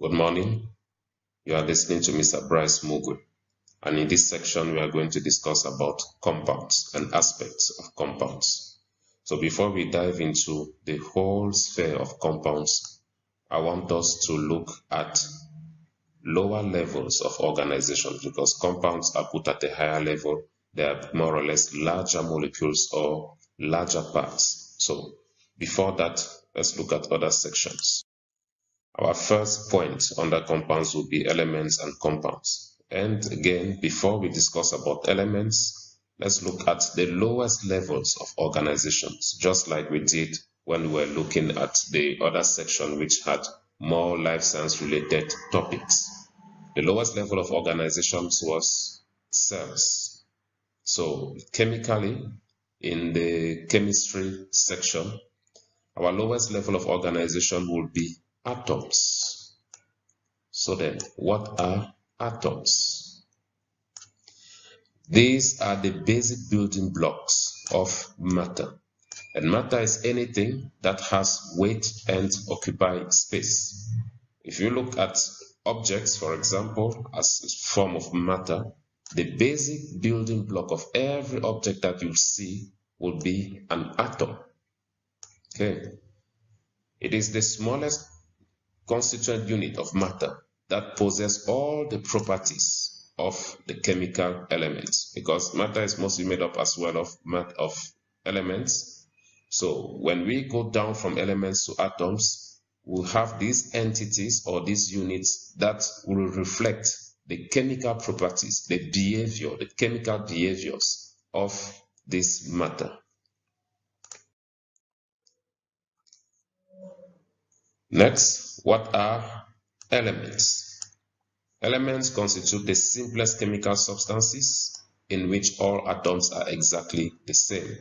Good morning. You are listening to Mr. Bryce Mugu, and in this section we are going to discuss about compounds and aspects of compounds. So before we dive into the whole sphere of compounds, I want us to look at lower levels of organization because compounds are put at a higher level. They are more or less larger molecules or larger parts. So before that, let's look at other sections. Our first point under compounds will be elements and compounds. And again, before we discuss about elements, let's look at the lowest levels of organizations, just like we did when we were looking at the other section which had more life science related topics. The lowest level of organizations was cells. So chemically, in the chemistry section, our lowest level of organization will be atoms. So then, what are atoms? These are the basic building blocks of matter. And matter is anything that has weight and occupies space. If you look at objects, for example, as a form of matter, the basic building block of every object that you see will be an atom. Okay. It is the smallest constituent unit of matter that possesses all the properties of the chemical elements, because matter is mostly made up as well of elements. So when we go down from elements to atoms, we'll have these entities or these units that will reflect the chemical properties, the behavior, the chemical behaviors of this matter. Next, what are elements? Elements constitute the simplest chemical substances in which all atoms are exactly the same.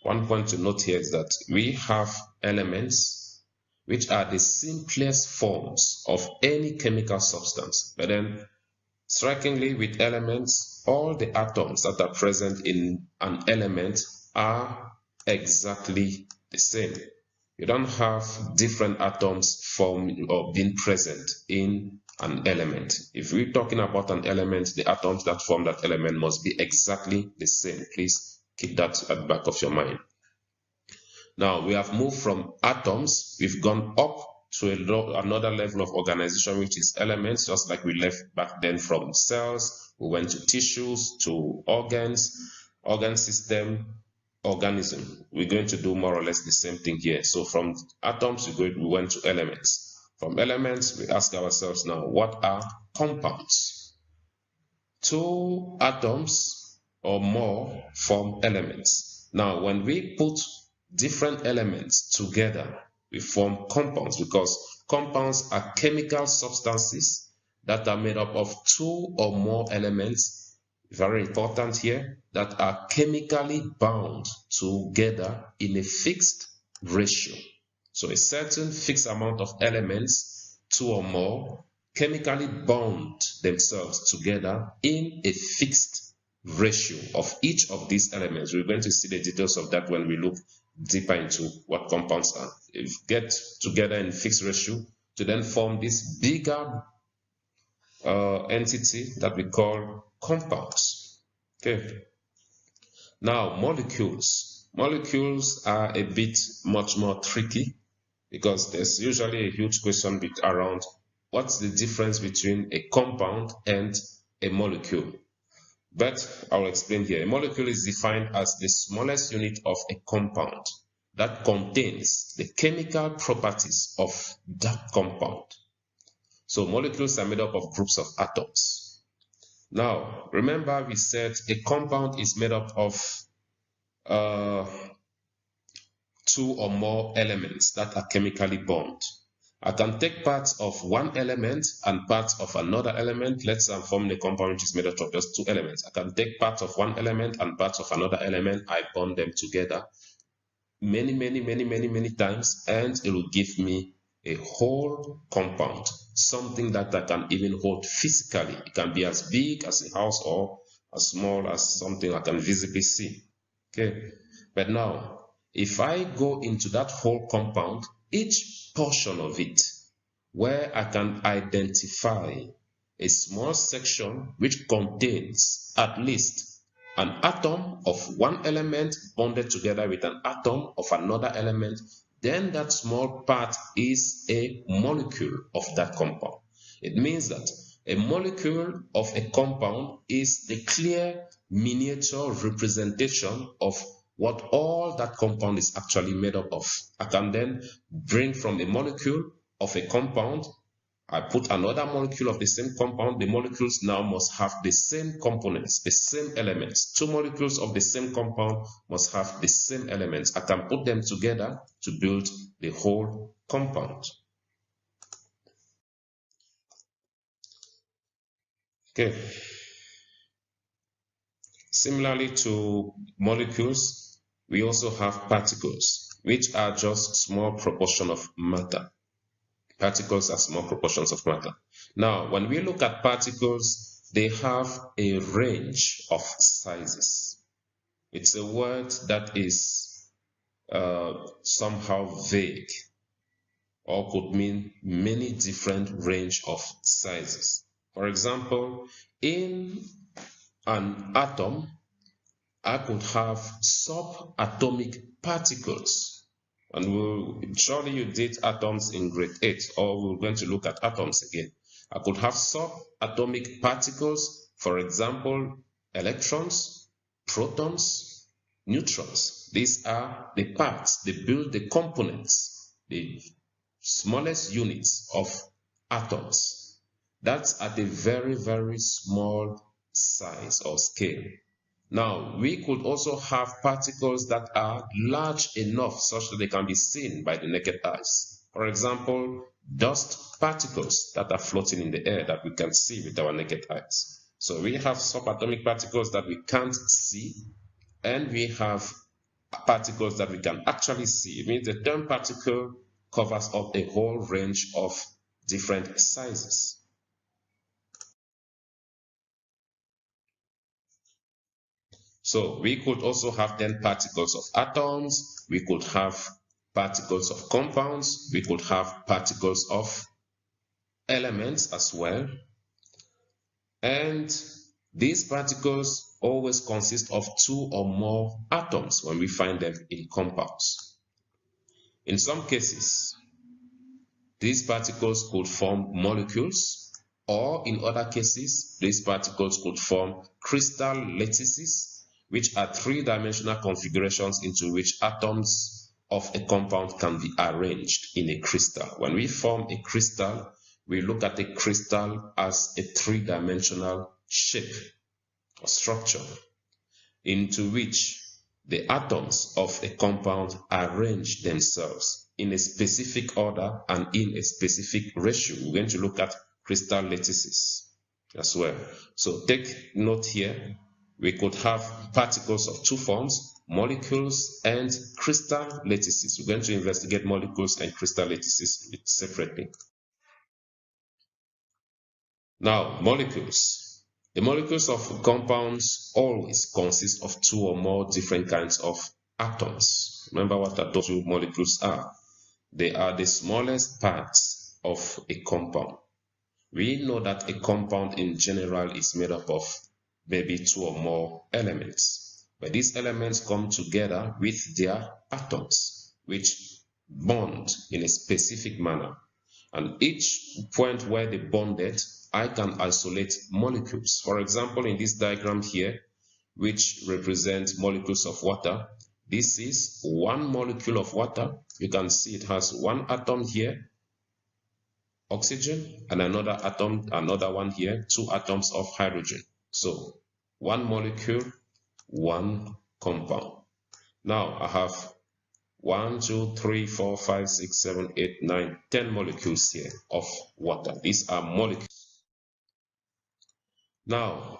One point to note here is that we have elements which are the simplest forms of any chemical substance. But then, strikingly, with elements, all the atoms that are present in an element are exactly the same. You don't have different atoms forming or being present in an element. If we're talking about an element, the atoms that form that element must be exactly the same. Please keep that at the back of your mind. Now, we have moved from atoms, we've gone up to another level of organization, which is elements, just like we left back then from cells. We went to tissues, to organs, organ system, organism. We're going to do more or less the same thing here. So from atoms, we went to elements. From elements, we ask ourselves now, what are compounds? Two atoms or more form elements. Now, when we put different elements together, we form compounds, because compounds are chemical substances that are made up of two or more elements, very important here, that are chemically bound together in a fixed ratio. So a certain fixed amount of elements, two or more, chemically bond themselves together in a fixed ratio of each of these elements. We're going to see the details of that when we look deeper into what compounds are. If get together in fixed ratio to then form this bigger entity that we call compounds. Okay. Now, molecules. Molecules are a bit much more tricky, because there's usually a huge question around what's the difference between a compound and a molecule. But I'll explain here. A molecule is defined as the smallest unit of a compound that contains the chemical properties of that compound. So molecules are made up of groups of atoms. Now, remember we said a compound is made up of two or more elements that are chemically bound. I can take parts of one element and parts of another element. Let's say I'm forming a compound which is made up of just two elements. I can take parts of one element and parts of another element. I bond them together many times, and it will give me a whole compound, something that I can even hold physically. It can be as big as a house or as small as something I can visibly see. Okay, but now if I go into that whole compound, each portion of it where I can identify a small section which contains at least an atom of one element bonded together with an atom of another element, then that small part is a molecule of that compound. It means that a molecule of a compound is the clear miniature representation of what all that compound is actually made up of. I can then bring from a molecule of a compound, I put another molecule of the same compound. The molecules now must have the same components, the same elements. Two molecules of the same compound must have the same elements. I can put them together to build the whole compound. Okay. Similarly to molecules, we also have particles, which are just small proportion of matter. Particles are small proportions of matter. Now, when we look at particles, they have a range of sizes. It's a word that is somehow vague, or could mean many different range of sizes. For example, in an atom, I could have subatomic particles. And surely you did atoms in grade 8, or we're going to look at atoms again. I could have subatomic particles, for example, electrons, protons, neutrons. These are the parts, they build the components, the smallest units of atoms. That's at a very, very small size or scale. Now, we could also have particles that are large enough such that they can be seen by the naked eyes. For example, dust particles that are floating in the air that we can see with our naked eyes. So we have subatomic particles that we can't see, and we have particles that we can actually see. It means the term particle covers up a whole range of different sizes. So we could also have then particles of atoms, we could have particles of compounds, we could have particles of elements as well. And these particles always consist of two or more atoms when we find them in compounds. In some cases, these particles could form molecules, or in other cases, these particles could form crystal lattices, which are three-dimensional configurations into which atoms of a compound can be arranged in a crystal. When we form a crystal, we look at a crystal as a three-dimensional shape or structure into which the atoms of a compound arrange themselves in a specific order and in a specific ratio. We're going to look at crystal lattices as well. So take note here. We could have particles of two forms, molecules and crystal lattices. We're going to investigate molecules and crystal lattices separately. Now, molecules. The molecules of compounds always consist of two or more different kinds of atoms. Remember what those two molecules are. They are the smallest parts of a compound. We know that a compound in general is made up of maybe two or more elements, but these elements come together with their atoms, which bond in a specific manner. And each point where they bonded, I can isolate molecules. For example, in this diagram here, which represents molecules of water, this is one molecule of water. You can see it has one atom here, oxygen, and another atom, another one here, two atoms of hydrogen. So one molecule, one compound. Now I have 1, 2, 3, 4, 5, 6, 7, 8, 9, 10 molecules here of water. These are molecules. Now,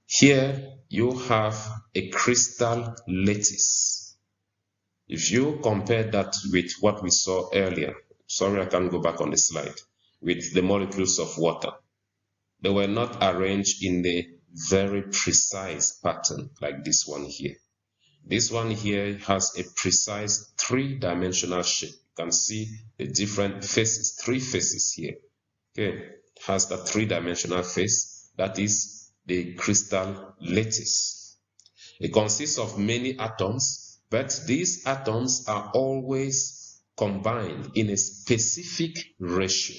here you have a crystal lattice. If you compare that with what we saw earlier, sorry I can't go back on the slide, with the molecules of water, they were not arranged in the very precise pattern like this one here. This one here has a precise three-dimensional shape. You can see the different faces, three faces here. Okay, it has the three-dimensional face, that is the crystal lattice. It consists of many atoms, but these atoms are always combined in a specific ratio.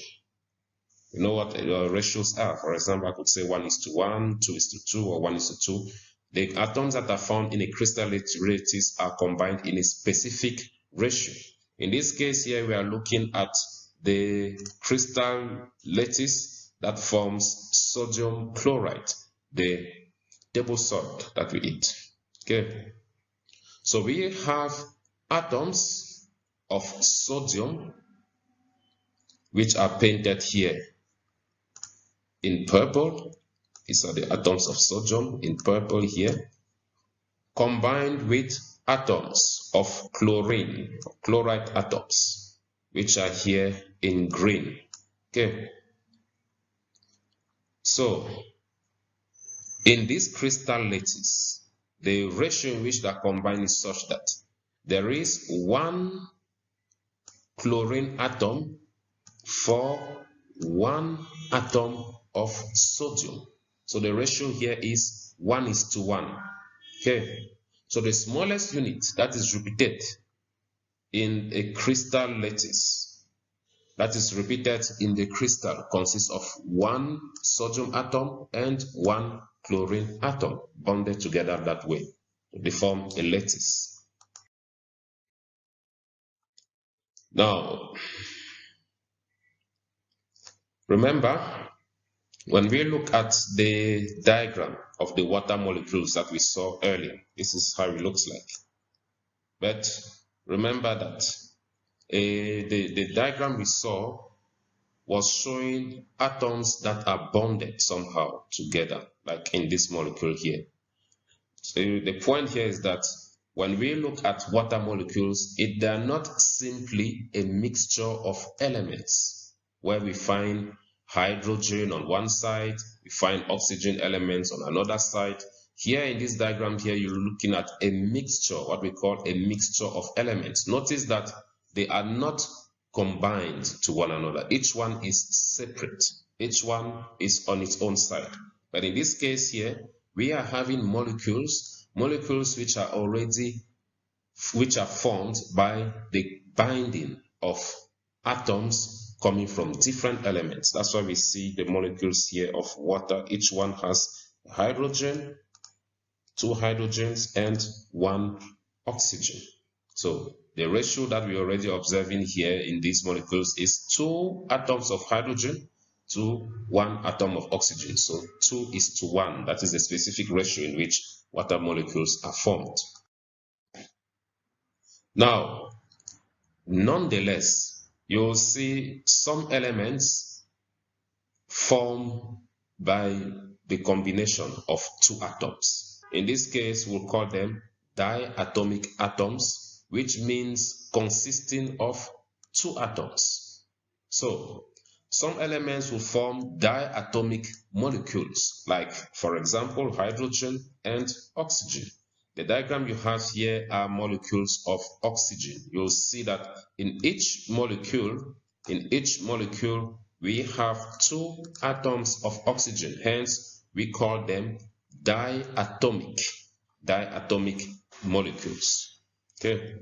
You know what ratios are? For example, I could say 1:1, 2:2, or 1:2. The atoms that are found in a crystal lattice are combined in a specific ratio. In this case here, we are looking at the crystal lattice that forms sodium chloride, the table salt that we eat. Okay, so we have atoms of sodium which are painted here in purple. These are the atoms of sodium in purple here, combined with atoms of chlorine, chloride atoms, which are here in green. Okay, so in this crystal lattice, the ratio in which they are combined is such that there is one chlorine atom for one atom of sodium. So the ratio here is 1:1. Okay, so the smallest unit that is repeated in a crystal lattice, that is repeated in the crystal, consists of one sodium atom and one chlorine atom bonded together that way. They form a lattice. Now, remember, when we look at the diagram of the water molecules that we saw earlier, this is how it looks like. But remember that the diagram we saw was showing atoms that are bonded somehow together, like in this molecule here. So the point here is that when we look at water molecules, they are not simply a mixture of elements where we find hydrogen on one side, we find oxygen elements on another side. Here in this diagram here, you're looking at a mixture, what we call a mixture of elements. Notice that they are not combined to one another. Each one is separate. Each one is on its own side. But in this case here, we are having molecules which are formed by the binding of atoms coming from different elements. That's why we see the molecules here of water. Each one has hydrogen, two hydrogens, and one oxygen. So the ratio that we're already observing here in these molecules is 2 atoms of hydrogen to 1 atom of oxygen. So 2:1. That is the specific ratio in which water molecules are formed. Now, nonetheless, you'll see some elements formed by the combination of 2 atoms. In this case, we'll call them diatomic atoms, which means consisting of 2 atoms. So, some elements will form diatomic molecules, like, for example, hydrogen and oxygen. The diagram you have here are molecules of oxygen. You'll see that in each molecule, we have 2 atoms of oxygen. Hence, we call them diatomic molecules. Okay.